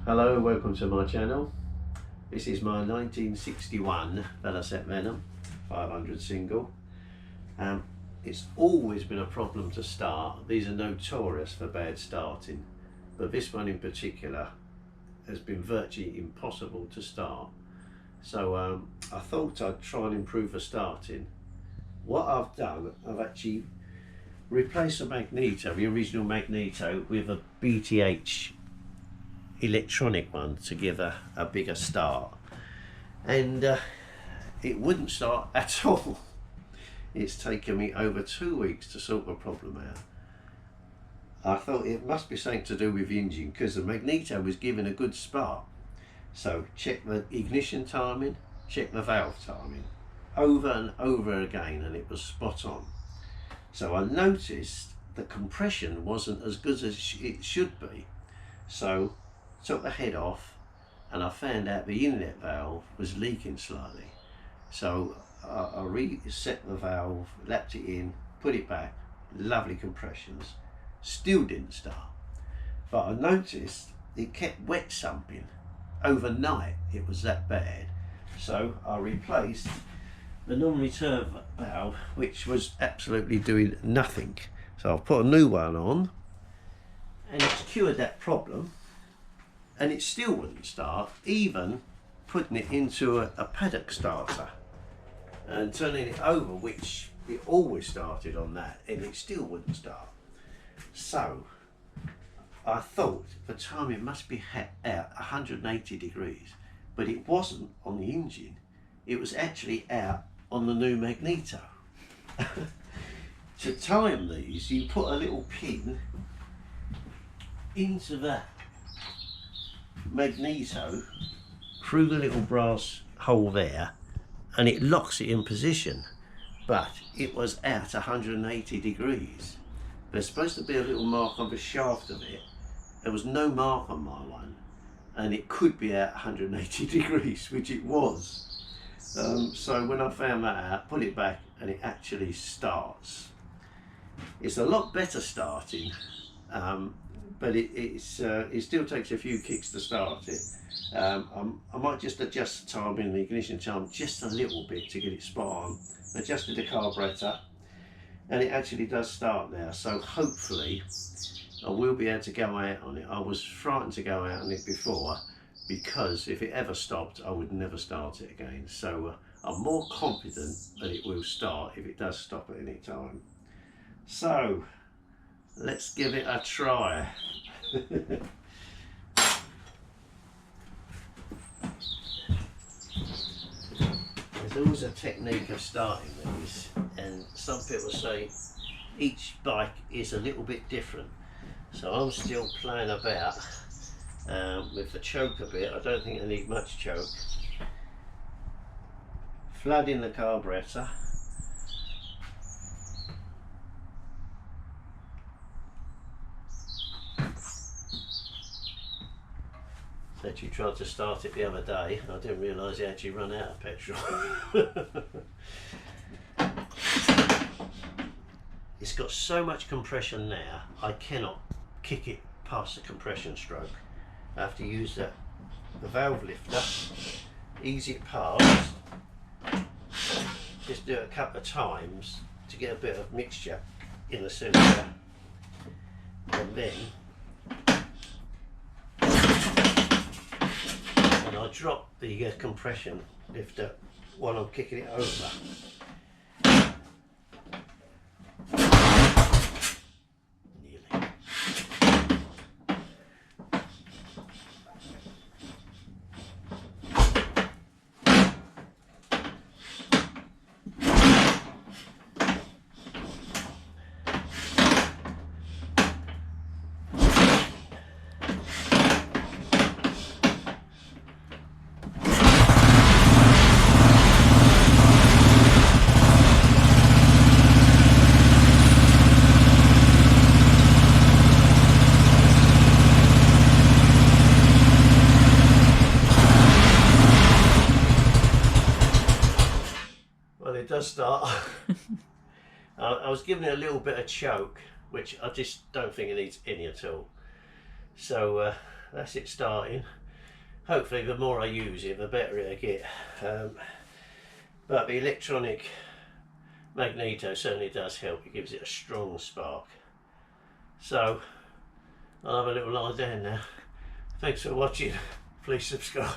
Hello, welcome to my channel. This is my 1961 Velocette Venom 500 single. It's always been a problem to start. These are notorious for bad starting, but this one in particular has been virtually impossible to start. So I thought I'd try and improve the starting. What I've done, I've actually replaced the Magneto, the original Magneto, with a BTH electronic one to give a bigger start, and it wouldn't start at all. It's taken me over 2 weeks to sort the problem out. I thought it must be something to do with the engine, because the Magneto was giving a good spark. So check the ignition timing, check the valve timing, over and over again, and it was spot on. So I noticed the compression wasn't as good as it should be. So took the head off, and I found out the inlet valve was leaking slightly. So I reset the valve, lapped it in, put it back, lovely compressions, still didn't start. But I noticed it kept wet sumping overnight. It was that bad. So I replaced the non-return valve, which was absolutely doing nothing. So I've put a new one on, and it's cured that problem. And it still wouldn't start, even putting it into a paddock starter and turning it over, which it always started on that, and it still wouldn't start. So I thought the timing must be out 180 degrees, but it wasn't on the engine. It was actually out on the new Magneto. To time these, you put a little pin into the Magneto through the little brass hole there, and it locks it in position, but it was at 180 degrees. There's supposed to be a little mark on the shaft of it. There was no mark on my one, and it could be at 180 degrees, which it was. So when I found that out, put it back, and it actually starts. It's a lot better starting, but it still takes a few kicks to start it. I might just adjust the timing, the ignition time, just a little bit to get it spot on. Adjusted the carburetor, and it actually does start now. So hopefully I will be able to go out on it. I was frightened to go out on it before, because if it ever stopped, I would never start it again. So I'm more confident that it will start if it does stop at any time. So let's give it a try. There's always a technique of starting these, and some people say each bike is a little bit different. So I'm still playing about with the choke a bit. I don't think I need much choke. Flooding the carburetor. Actually tried to start it the other day. I didn't realise it actually run out of petrol. It's got so much compression now, I cannot kick it past the compression stroke. I have to use the valve lifter, ease it past, just do it a couple of times to get a bit of mixture in the cylinder, and then I drop the compression lifter while I'm kicking it over. Nearly. It does start. I was giving it a little bit of choke, which I just don't think it needs any at all. So that's it starting. Hopefully the more I use it, the better it'll get. But the electronic magneto certainly does help. It gives it a strong spark. So I'll have a little lie down now. Thanks for watching. Please subscribe.